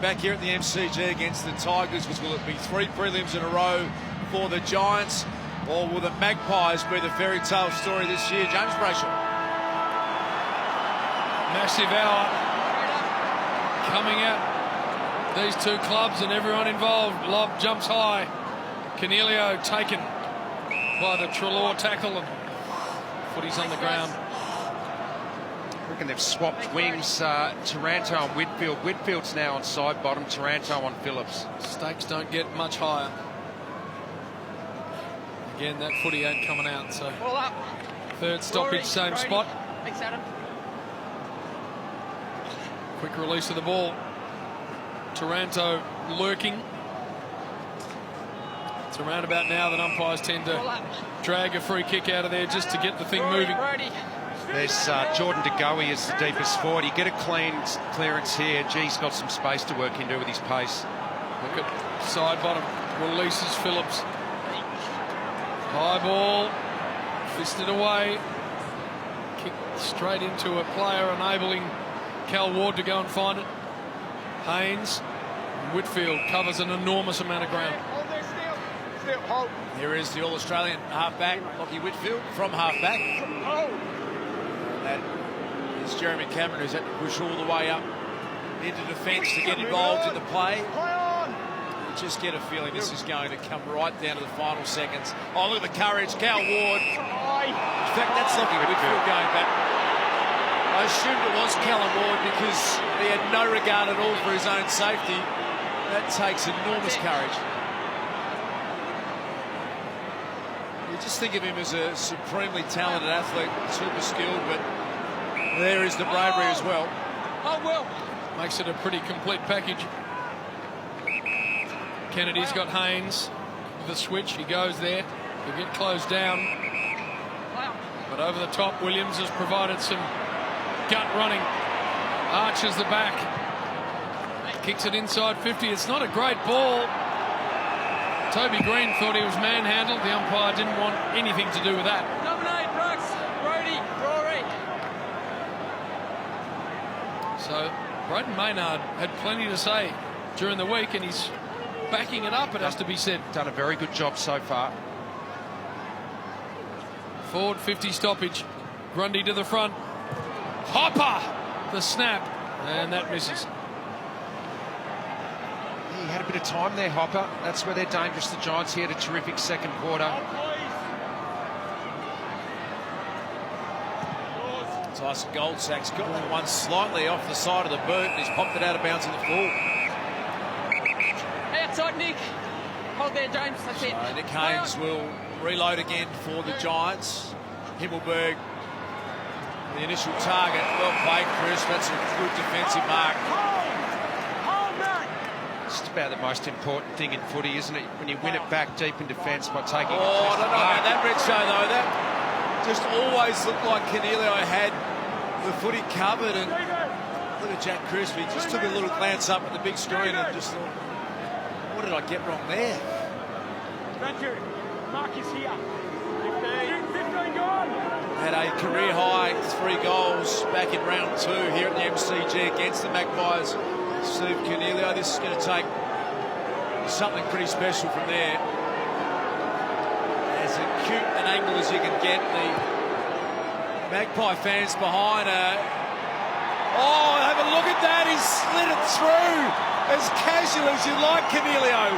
back here at the MCG against the Tigers, because will it be 3 prelims in a row for the Giants, or will the Magpies be the fairy tale story this year? James Brayshaw. Massive hour coming out. These two clubs and everyone involved. Lob jumps high. Cornelio taken by the Treloar tackle, and footy's on the ground. I reckon they've swapped wings, Taranto and Whitfield. Whitfield's now on side bottom, Taranto on Phillips. Stakes don't get much higher. Again, that footy ain't coming out, so third stoppage, same spot. Thanks, Adam. Quick release of the ball. Taranto lurking. It's around about now that umpires tend to drag a free kick out of there just to get the thing moving. There's Jordan De Goey as the deepest forward. You get a clean clearance here. G's got some space to work into with his pace. Look at side bottom. Releases Phillips. High ball. Fisted away. Kicked straight into a player, enabling Cal Ward to go and find it. Haynes. Whitfield covers an enormous amount of ground. Here is the All-Australian halfback, Lockie Whitfield, from halfback. That is Jeremy Cameron, who's had to push all the way up into defence to get involved in the play. You just get a feeling this is going to come right down to the final seconds. Oh, look at the courage, Cal Ward. In fact, that's Lockie Whitfield going back. I assumed it was Callum Ward because he had no regard at all for his own safety. That takes enormous courage. You just think of him as a supremely talented athlete, super skilled, but there is the bravery as well. Oh, well. Makes it a pretty complete package. Kennedy's got Haynes with a switch. He goes there. He'll get closed down. But over the top, Williams has provided some gut running. Arches the back. Kicks it inside 50. It's not a great ball. Toby Green thought he was manhandled. The umpire didn't want anything to do with that. Nominate Brooks, Brody, Rory. So Braden Maynard had plenty to say during the week, and he's backing it up, it has to be said. Done a very good job so far. Forward 50 stoppage. Grundy to the front. Hopper! The snap. And that misses. He had a bit of time there, Hopper. That's where they're dangerous. The Giants. He had a terrific second quarter. Tyson Goldsack's got one slightly off the side of the boot, and he's popped it out of bounds in the full. Outside, Nick. Hold there, James. That's it. Nick Haynes will reload again for the Giants. Himmelberg, the initial target. Well played, Chris. That's a good defensive mark. It's about the most important thing in footy, isn't it? When you win it back deep in defence by taking it. Oh, I don't know about that, Richo, though. That just always looked like Cornelio had the footy covered. And look at Jack Crispy. Just took a little glance up at the big screen and just thought, what did I get wrong there? Thank you. Mark is here. 15 gone. Had a career high 3 goals back in round 2 here at the MCG against the Magpies. Steve Cornelio, this is going to take something pretty special from there. As acute an angle as you can get. The Magpie fans behind her. Oh, have a look at that. He slid it through as casual as you like, Cornelio.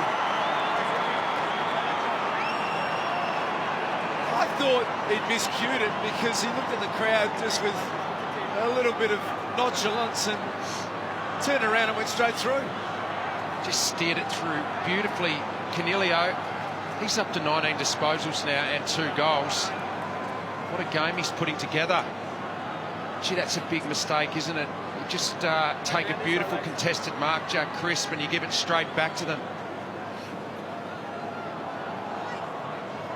I thought he'd miscued it because he looked at the crowd just with a little bit of nonchalance and turned around and went straight through. Just steered it through beautifully. Cornelio, he's up to 19 disposals now and 2 goals. What a game he's putting together. Gee, that's a big mistake, isn't it? You just take a beautiful contested mark, Jack Crisp, and you give it straight back to them.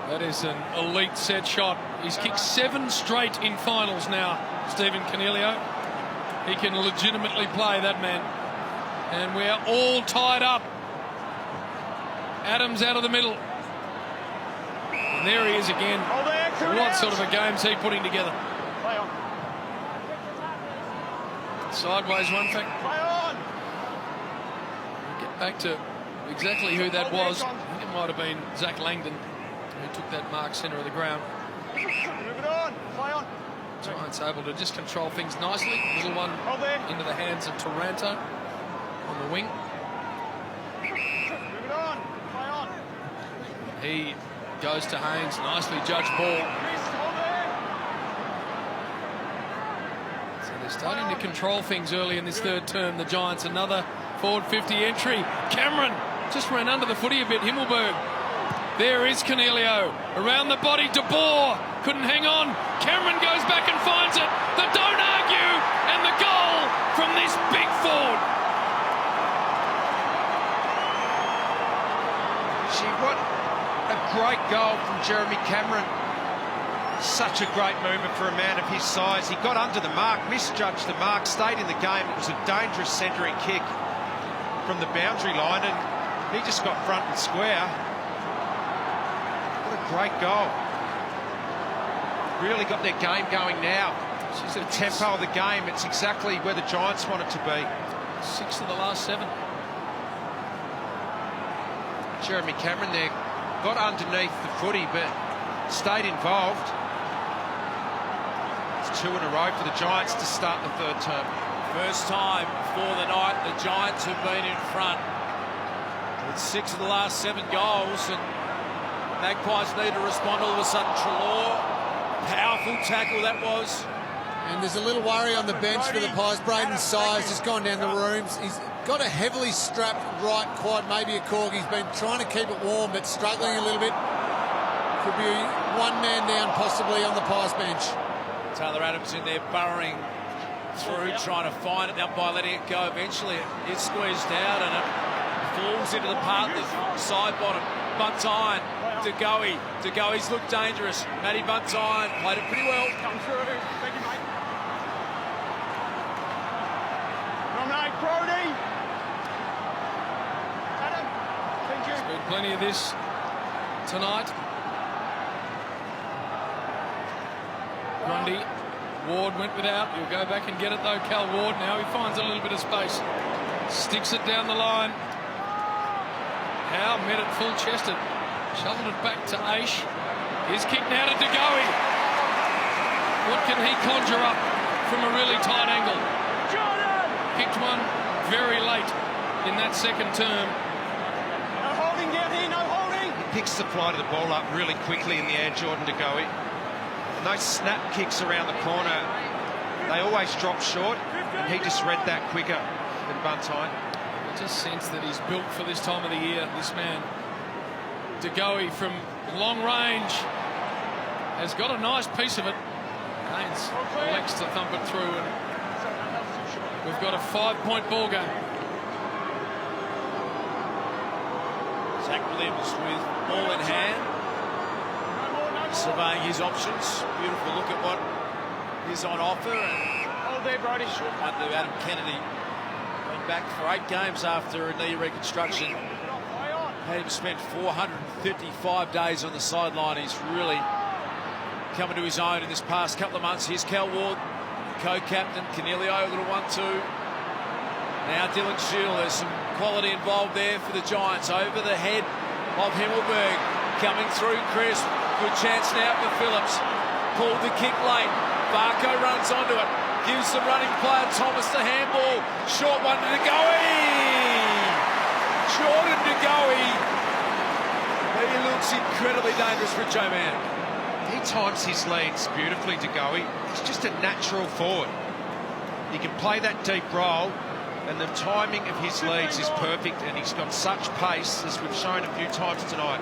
That is an elite set shot. He's kicked 7 straight in finals now, Stephen Cornelio. He can legitimately play, that man. And we're all tied up. Adams out of the middle. And there he is again. What sort of a game's he putting together? Sideways one, fact. back to exactly who that was. I think it might have been Zach Langdon who took that mark centre of the ground. Move it on. Play on. Giants able to just control things nicely. Little one into the hands of Taranto on the wing. Move it on. Play on. He goes to Haynes. Nicely judged ball. Chris, hold there. So they're starting to control things early in this third term. The Giants, another forward 50 entry. Cameron just ran under the footy a bit. Himmelberg. There is Cornelio. Around the body, De Boer. Couldn't hang on. Cameron goes back and finds it. The don't argue. And the goal from this big forward. Gee, what a great goal from Jeremy Cameron. Such a great movement for a man of his size. He got under the mark, misjudged the mark, stayed in the game. It was a dangerous centering kick from the boundary line, and he just got front and square. What a great goal. Really got their game going now. The tempo of the game, it's exactly where the Giants want it to be. 6 of the last 7. Jeremy Cameron there got underneath the footy but stayed involved. It's 2 in a row for the Giants to start the third term. First time for the night the Giants have been in front with 6 of the last 7 goals, and Magpies need to respond. All of a sudden, Treloar, powerful tackle that was. And there's a little worry on the bench for the Pies. Braden's size has gone down the rooms. He's got a heavily strapped right quad, maybe a cork. He's been trying to keep it warm, but struggling a little bit. Could be one man down possibly on the Pies bench. Taylor Adams in there burrowing through, trying to find it. Now by letting it go, eventually it's squeezed out and it falls into the part, the side bottom. Buntine, De Goey's looked dangerous. Matty Buntine played it pretty well. Come through. Thank you, mate. Nominate Brody. Adam, thank you. There's been plenty of this tonight. Grundy, Ward went without. He'll go back and get it though. Cal Ward now he finds a little bit of space. Sticks it down the line. Howe met it full-chested. Shoveled it back to Aish. His kick now to De Goey. What can he conjure up from a really tight angle? Picked one very late in that second term. No holding down here, no holding. He picks the flight of the ball up really quickly in the air, Jordan De Goey. And those snap kicks around the corner, they always drop short, and he just read that quicker than Buntine. I just sense that he's built for this time of the year, this man. De Goey from long range has got a nice piece of it. Haynes elects to thump it through, and we've got a 5-point ball game. Zach Williams with ball in hand, surveying his options. Beautiful look at what is on offer. And Hold there, Brody. short one to Adam Kennedy. Been back for 8 games after a knee reconstruction. Had him spent 455 days on the sideline. He's really coming to his own in this past couple of months. Here's Cal Ward, co-captain. Cornelio, a little 1-2. Now Dylan Shield. There's some quality involved there for the Giants. Over the head of Himmelberg. Coming through Crisp. Good chance now for Phillips. Pulled the kick late. Barco runs onto it. Gives the running player Thomas the handball. Short one to De Goey. Jordan De Goey. He looks incredibly dangerous for Joe Man. He times his leads beautifully, De Goey. He's just a natural forward. He can play that deep role, and the timing of his leads is perfect, and he's got such pace, as we've shown a few times tonight.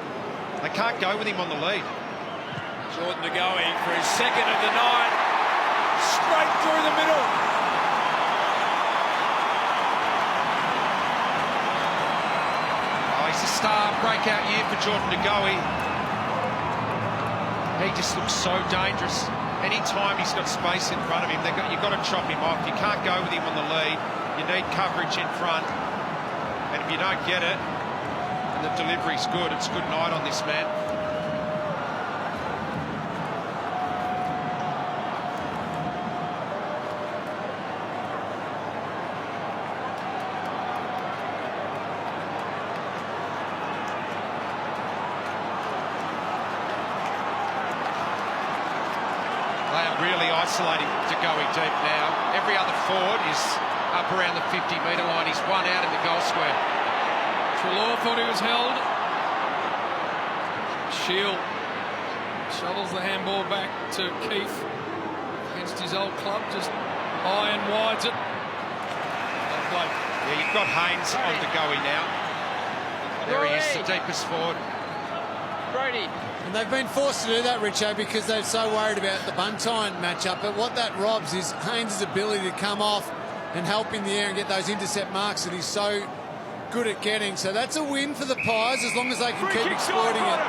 They can't go with him on the lead. Jordan De Goey for his second of the night. Straight through the middle. Oh, he's a star breakout year for Jordan De Goey. He just looks so dangerous. Anytime he's got space in front of him, you've got to chop him off. You can't go with him on the lead. You need coverage in front. And if you don't get it, and the delivery's good, it's good night on this man. really isolating to going deep now. Every other forward is up around the 50-metre line. He's one out in the goal square. Treloar thought he was held. Shield shuttles the handball back to Keith against his old club, just high and wides it. Yeah, you've got Haynes on the goey now. There he is, the deepest forward. Brody. And they've been forced to do that, Richo, because they're so worried about the Buntine matchup. But what that robs is Haynes' ability to come off and help in the air and get those intercept marks that he's so good at getting. So that's a win for the Pies as long as they can keep exploiting it.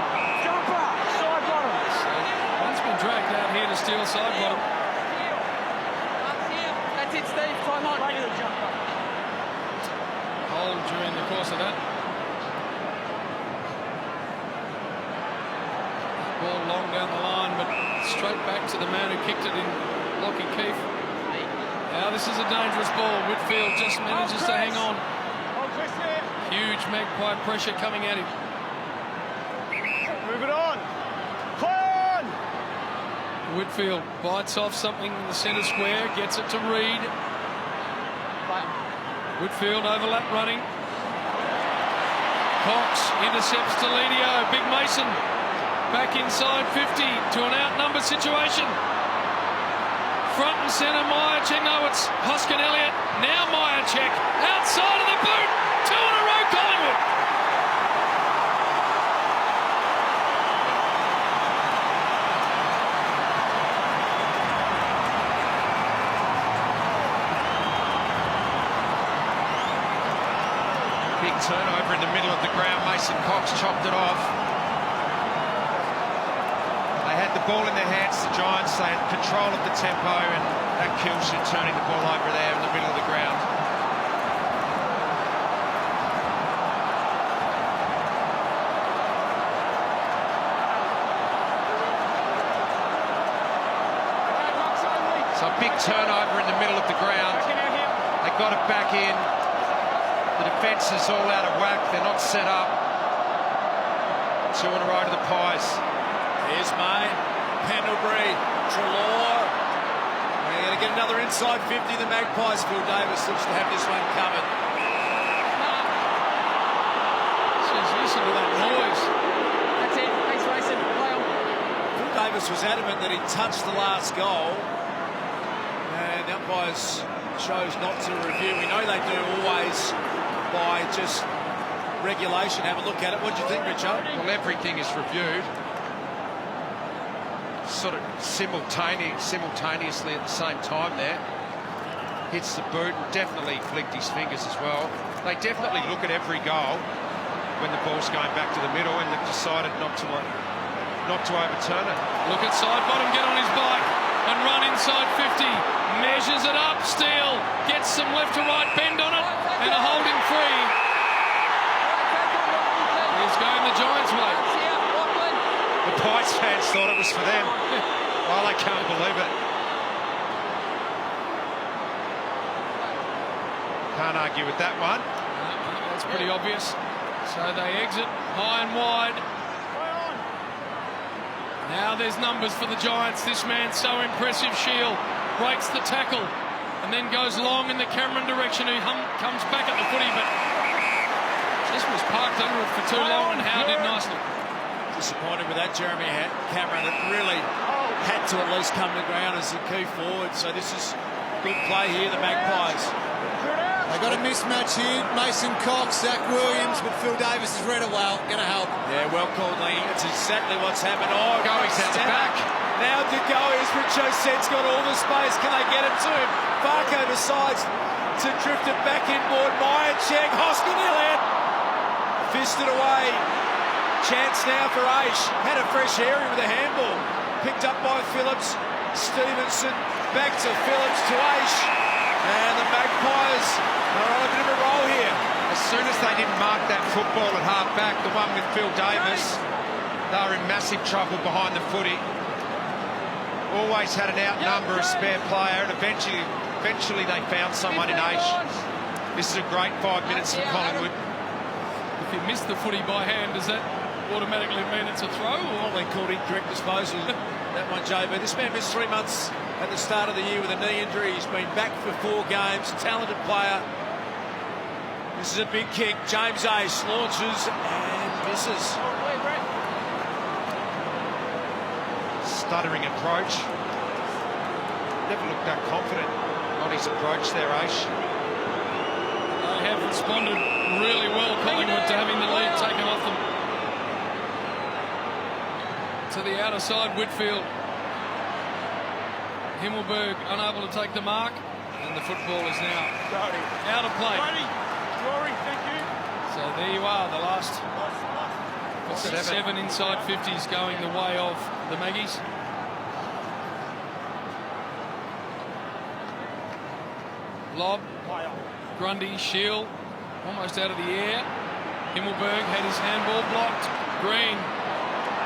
One's been dragged out here to steal side bottom. That's it, Steve. Time on. Hold during the course of that. Ball long down the line, but straight back to the man who kicked it in, Lockie Keith. Now this is a dangerous ball. Whitfield just manages to hang on. Huge Magpie pressure coming at him. Move it on. Play on. Whitfield bites off something in the centre square, gets it to Reid. Whitfield overlap running. Cox intercepts to Ledio. Big Mason back inside 50 to an outnumbered situation. Front and centre, Myercheck. No, it's Hoskin Elliott. Now Myercheck outside of the boot. 2 in a row, Collingwood. Big turnover in the middle of the ground. Mason Cox chopped it off. They had the ball in their hands, the Giants. They had control of the tempo, and that Kilshin turning the ball over there in the middle of the ground. So a big turnover in the middle of the ground. They got it back in. The defence is all out of whack. They're not set up. 2 in a row to the Pies. Here's May, Pendlebury, Treloar. They're going to get another inside 50. The Magpies. Phil Davis looks to have this one covered. Jeez, listen to that noise. That's it. Thanks, Mason. Play on. Phil Davis was adamant that he touched the last goal. And the umpires chose not to review. We know they do always by just regulation. Have a look at it. What do you think, Richard? Well, everything is reviewed. Sort of simultaneously at the same time there. Hits the boot and definitely flicked his fingers as well. They definitely look at every goal when the ball's going back to the middle, and they've decided not to overturn it. Look at side bottom, get on his bike and run inside 50. Measures it up, Steele gets some left to right bend on it, and a holding free. He's going the Giants' way. The Pies fans thought it was for them. Oh, they can't believe it. Can't argue with that one. That's pretty obvious. So they exit high and wide. Now there's numbers for the Giants. This man so impressive. Shield breaks the tackle and then goes long in the Cameron direction, who comes back at the footy, but just was parked under it for too long and Howe did nicely. Disappointed with that, Jeremy Cameron. It really had to at least come to ground as the key forward. So this is good play here, the Magpies. They got a mismatch here. Mason Cox, Zach Williams, but Phil Davis has read it well. Going to help. Yeah, well called, Lee. It's exactly what's happened. Oh, Goey's at the back. Now De Goey, as Richo said's got all the space. Can they get it to him? Farko decides to drift it back inboard. Myercheck, Hoskin Elliott fisted away. Chance now for Aish. Had a fresh area with a handball. Picked up by Phillips. Stevenson back to Phillips to Aish. And the Magpies are on a bit of a roll here. As soon as they didn't mark that football at half-back, the one with Phil Davis, they were in massive trouble behind the footy. Always had an outnumber, a spare player, and eventually they found someone in Aish. This is a great 5 minutes for Collingwood. If you miss the footy by hand, does that automatically mean it's a throw? Well, they called incorrect disposal. that one, JB. This man missed 3 months at the start of the year with a knee injury. He's been back for 4 games. Talented player. This is a big kick. James Ace launches and misses. Stuttering approach. Never looked that confident on his approach there, Ace. They have responded really well, Collingwood, to having the lead taken off them. To the outer side, Whitfield. Himmelberg unable to take the mark, and the football is now out of play. Rory, thank you. So there you are, the last Seven. 7 inside 50s going the way of the Maggies. Lob, Grundy, Shield, almost out of the air. Himmelberg had his handball blocked. Green,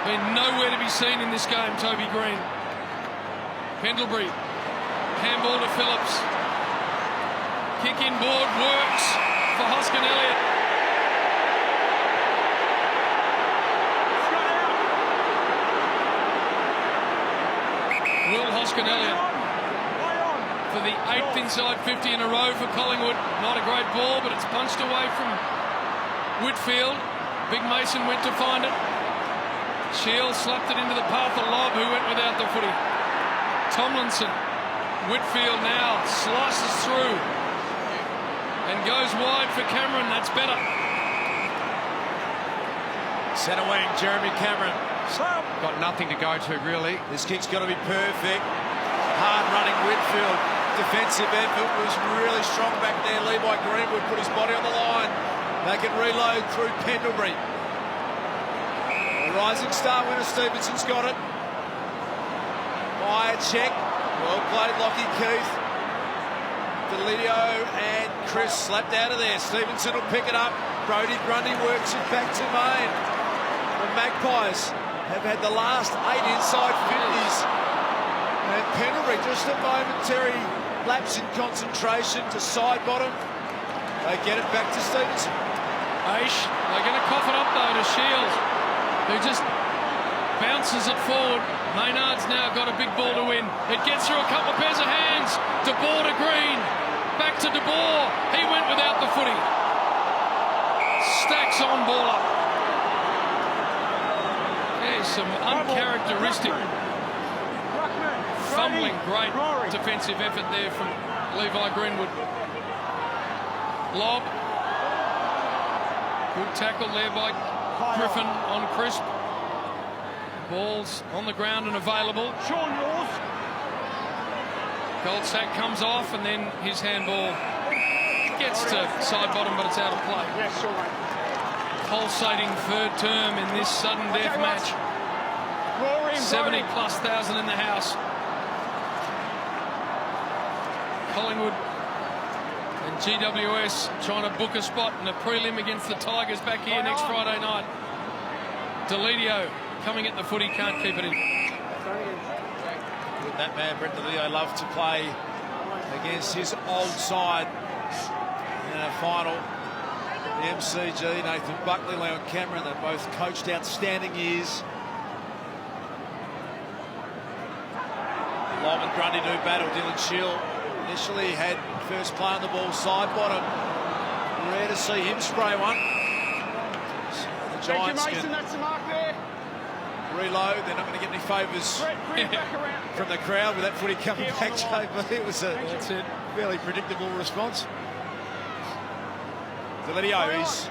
been nowhere to be seen in this game, Toby Green. Pendlebury, handball to Phillips. Kick inboard, works for Hoskin Elliott. Will Hoskin Elliott for the 8th inside 50 in a row for Collingwood. Not a great ball, but it's punched away from Whitfield. Big Mason went to find it. Shield slapped it into the path of Lob, who went without the footy. Tomlinson, Whitfield now slices through and goes wide for Cameron. That's better. Centre wing, Jeremy Cameron. Got nothing to go to, really. This kick's got to be perfect. Hard running Whitfield. Defensive effort was really strong back there. Levi Greenwood put his body on the line. They can reload through Pendlebury. The rising star winner Stevenson's got it. Wire check. Well played, Lockie Keith. Delidio and Chris slapped out of there. Stevenson will pick it up. Brodie Grundy works it back to Main. The Magpies have had the last 8 inside 50s. And Pendlebury, just a momentary lapse in concentration to side bottom. They get it back to Stevenson. Aish, they're going to cough it up though to Shields, who just bounces it forward. Maynard's now got a big ball to win. It gets through a couple of pairs of hands. De Boer to Green. Back to De Boer. He went without the footy. Stacks on ball up. There's some uncharacteristic fumbling, great defensive effort there from Levi Greenwood. Lob. Good tackle there by Griffin on Crisp. Ball's on the ground and available. Sean Laws. Goldsack comes off and then his handball gets to side bottom, but it's out of play. Yes, sure, mate. Pulsating third term in this sudden death match. 70,000+ in the house. Collingwood and GWS trying to book a spot in a prelim against the Tigers back here next Friday night. Delidio coming at the footy, can't keep it in. That man, Brett Delidio, loved to play against his old side in a final. The MCG, Nathan Buckley, Leon Cameron, they both coached outstanding years. Lob and Grundy do battle. Dylan Shield initially had first play on the ball, side bottom. Rare to see him spray one. So the Giants Mason, that's the mark there. Reload. They're not going to get any favours from the crowd with that footy coming back, JB. It was a fairly predictable response. Delidio, he's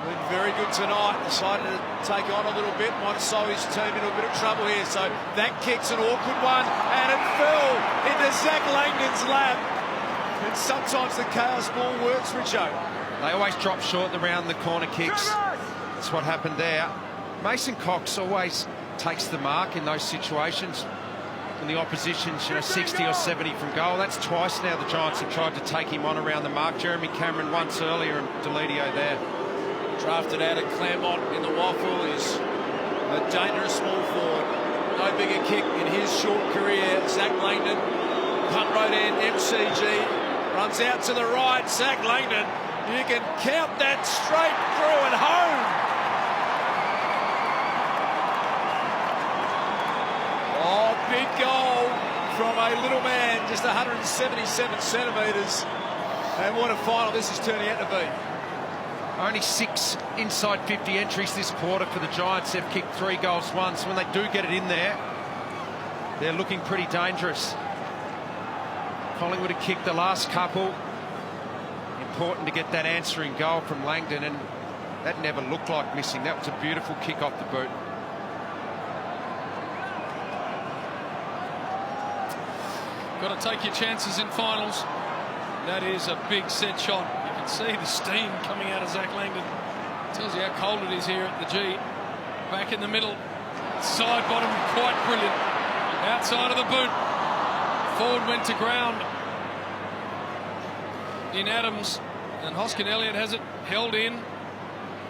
been very good tonight. Decided to take on a little bit. Might have sold his team into a bit of trouble here. So that kick's an awkward one, and it fell into Zach Langdon's lap. And sometimes the chaos ball works, Richo. They always drop short around the corner kicks. That's what happened there. Mason Cox always takes the mark in those situations. When the opposition's 60 or 70 from goal. That's twice now the Giants have tried to take him on around the mark. Jeremy Cameron once earlier and Delidio there. Drafted out of Claremont in the waffle is a dangerous small forward. No bigger kick in his short career. Zach Langdon, punt road end, MCG, runs out to the right. Zach Langdon, you can count that straight through and home. a little man, just 177 centimetres. And what a final this is turning out to be. Only 6 inside 50 entries this quarter for the Giants. They've kicked 3 goals once. When they do get it in there, they're looking pretty dangerous. Collingwood have kicked the last couple. Important to get that answering goal from Langdon, and that never looked like missing. That was a beautiful kick off the boot. Got to take your chances in finals. That is a big set shot. You can see the steam coming out of Zach Langdon. Tells you how cold it is here at the G. Back in the middle. Side bottom, quite brilliant. Outside of the boot. Ford went to ground in Adams, and Hoskin Elliott has it held in.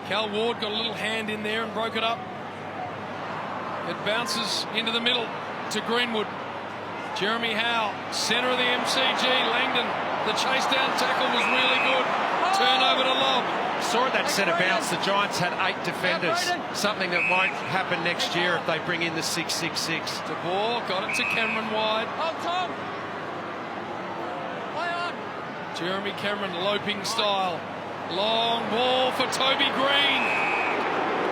Cal Ward got a little hand in there and broke it up. It bounces into the middle to Greenwood. Jeremy Howe, centre of the MCG. Langdon, the chase down tackle was really good. Turnover to Lobb. Saw that centre bounce. The Giants had 8 defenders. Something that won't happen next year if they bring in the 6-6-6. De Boer got it to Cameron wide. Tom. Play on. Jeremy Cameron, loping style. Long ball for Toby Green,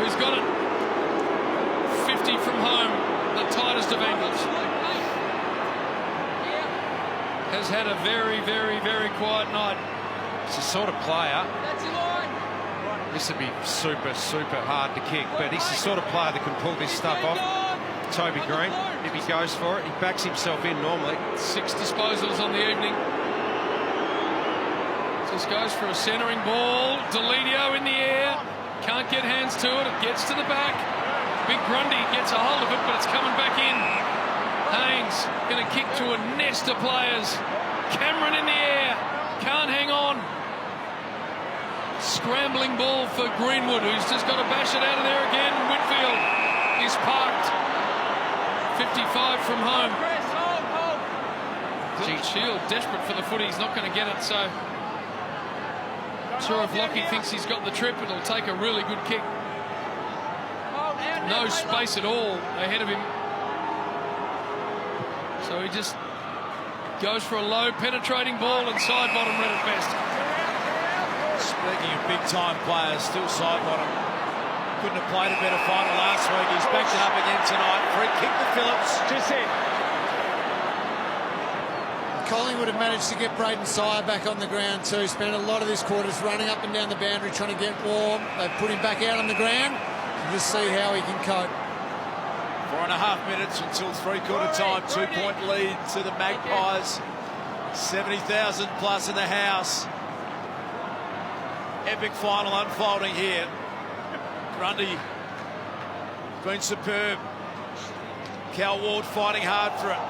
who's got it 50 from home, the tightest of angles. Has had a very, very, very quiet night. He's the sort of player. That's your line. This would be super, super hard to kick, but he's the sort of player that can pull this stuff off. Toby Green, if he goes for it, he backs himself in normally. 6 disposals on the evening. Just goes for a centering ball. Deledio in the air. Can't get hands to it. It gets to the back. Big Grundy gets a hold of it, but it's coming back in. Haynes going to kick to a nest of players. Cameron in the air. Can't hang on. Scrambling ball for Greenwood, who's just got to bash it out of there again. Whitfield is parked. 55 from home. Shield desperate for the footy. He's not going to get it, so sure if Lockie thinks he's got the trip, it'll take a really good kick. No space at all ahead of him. So he just goes for a low penetrating ball and side bottom read at best. Speaking of big time players, still side bottom. Couldn't have played a better final last week. He's backed it up again tonight. Free kick to Phillips. Just hit. Collingwood have managed to get Braden Sire back on the ground too. Spent a lot of this quarter just running up and down the boundary trying to get warm. They've put him back out on the ground and just see how he can cope. 4.5 minutes until three-quarter time. 2-point lead to the Magpies. 70,000 plus in the house. Epic final unfolding here. Grundy been superb. Cal Ward fighting hard for it.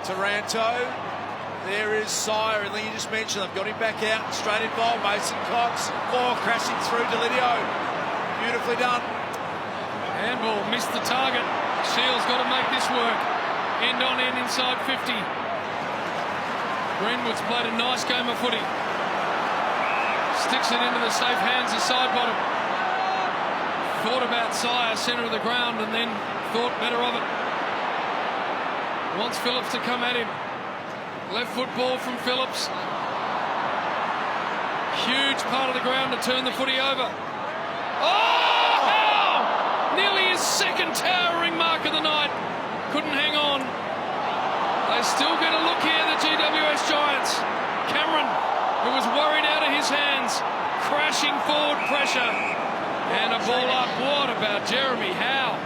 Taranto. There is Sire, and you just mentioned they've got him back out, straight involved. Mason Cox, crashing through Delidio. Beautifully done. Handball missed the target. Shields got to make this work. End on end inside 50. Greenwood's played a nice game of footy. Sticks it into the safe hands of side bottom. Thought about Sire, centre of the ground, and then thought better of it. Wants Phillips to come at him. Left foot ball from Phillips. Huge part of the ground to turn the footy over. Oh, how! Nearly his second towering mark of the night. Couldn't hang on. They still get a look here, the GWS Giants. Cameron, who was worried out of his hands, crashing forward pressure. And a ball up. What about Jeremy Howe?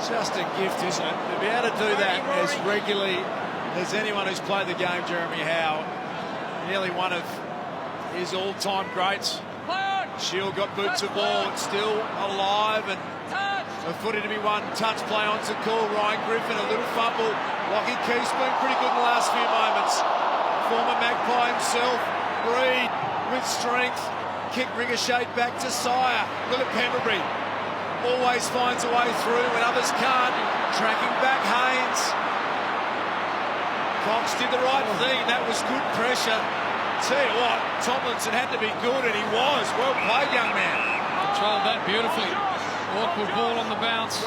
Just a gift, isn't it? To be able to do that as regularly as anyone who's played the game, Jeremy Howe. Nearly one of his all-time greats. Shield got boot to ball. It's still alive, and a footy to be won. Touch play onto call. Ryan Griffin, a little fumble. Lockie Keith's been pretty good in the last few moments. Former Magpie himself. Reed with strength. Kick ricocheted back to Sire. Look at Pemberbury. Always finds a way through when others can't. Tracking back Haynes. Cox did the right thing. That was good pressure. Tell you what, Tomlinson had to be good, and he was. Well played, young man. Controlled that beautifully. Awkward ball on the bounce.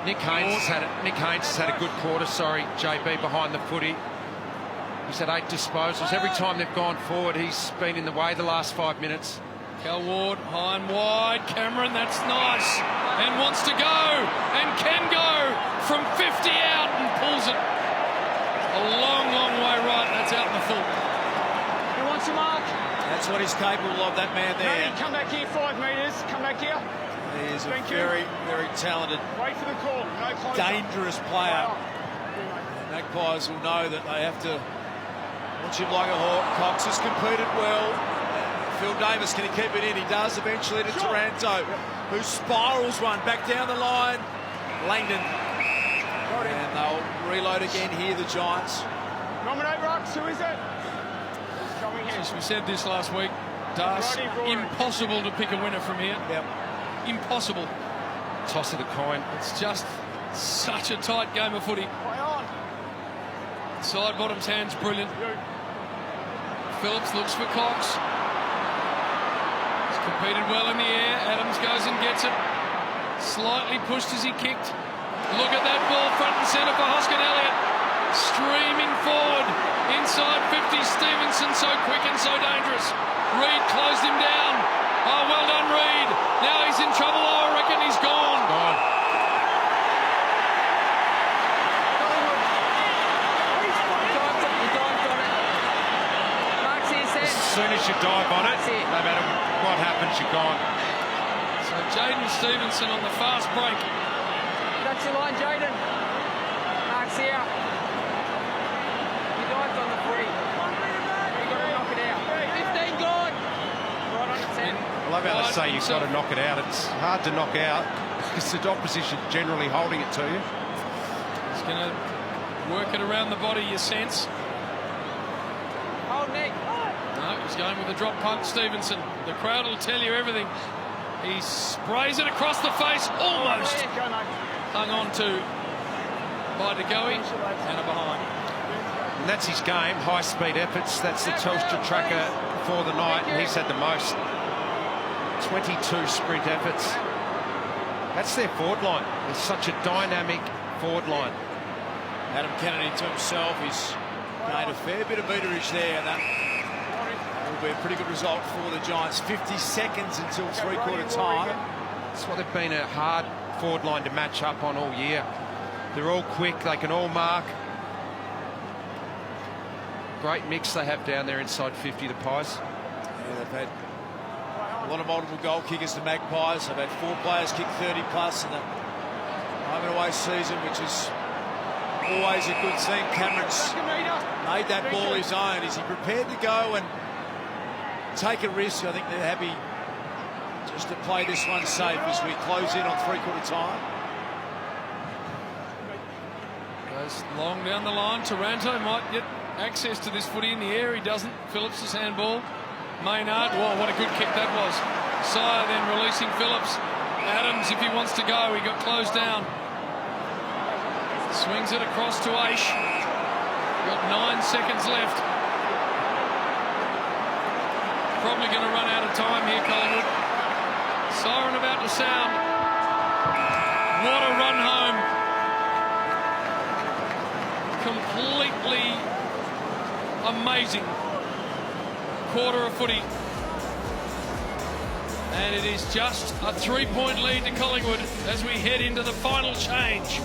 Nick Haynes has had a good quarter. Sorry, JB, behind the footy. He's had 8 disposals. Every time they've gone forward, he's been in the way the last 5 minutes. Cal Ward, high and wide. Cameron, that's nice. And wants to go. And can go from 50 out and pulls it a long, long way right. That's out in the full. Who wants to mark? That's what he's capable of, that man there. Ready, come back here 5 metres. Come back here. He is a Thank you. very, very talented, Wait for the call. No closer. dangerous player. Magpies will know that they have to watch him like a hawk. Cox has competed well. Phil Davis, can he keep it in? He does eventually to Taranto, who spirals one back down the line. Langdon. And they'll reload again here, the Giants. Nominate Rux. Who is it? As we said this last week, Das, impossible to pick a winner from here. Yep. Impossible. Toss of the coin. It's just such a tight game of footy. Play on. Side bottom's hands brilliant. Phillips looks for Cox. He's competed well in the air. Adams goes and gets it. Slightly pushed as he kicked. Look at that ball front and centre for Hoskin Elliott. Streaming forward. Inside 50, Stevenson so quick and so dangerous. Reid closed him down. Oh, well done, Reid. Now he's in trouble. Oh, I reckon he's gone. Gone. As soon as you dive on it, no matter what happens, you're gone. So Jaden Stevenson on the fast break. That's your line, Jaden. Mark's here. You dived on the footy. You got to knock it out. 15 gone. Right on its head. I love how they say you've got to knock it out. It's hard to knock out because the opposition generally holding it to you. He's going to work it around the body, you sense. Hold Nick. No, he's going with a drop punt, Stevenson. The crowd will tell you everything. He sprays it across the face, almost Go, mate. hung on to by De Goey and a behind. And that's his game, high-speed efforts. That's the Telstra tracker for the night, and he's had the most. 22 sprint efforts. That's their forward line. It's such a dynamic forward line. Adam Kennedy to himself. He's gained a fair bit of meterage there, and that will be a pretty good result for the Giants. 50 seconds until three-quarter time. That's why they've been a hard forward line to match up on all year. They're all quick, they can all mark. Great mix they have down there inside 50, the Pies. Yeah, they've had a lot of multiple goal kickers, the Magpies. They've had 4 players kick 30 plus in the home and away season, which is always a good thing. Cameron's made that ball his own. Is he prepared to go and take a risk? I think they're happy just to play this one safe as we close in on three-quarter time. Goes long down the line. Taranto might get access to this footy in the air. He doesn't. Phillips' handball. Maynard. Whoa, what a good kick that was. Sire then releasing Phillips. Adams, if he wants to go, he got closed down. Swings it across to Aish. Got 9 seconds left. Probably going to run out of time here, Collingwood. Siren about to sound. What a run home. Completely amazing quarter of footy. And it is just a 3-point lead to Collingwood as we head into the final change.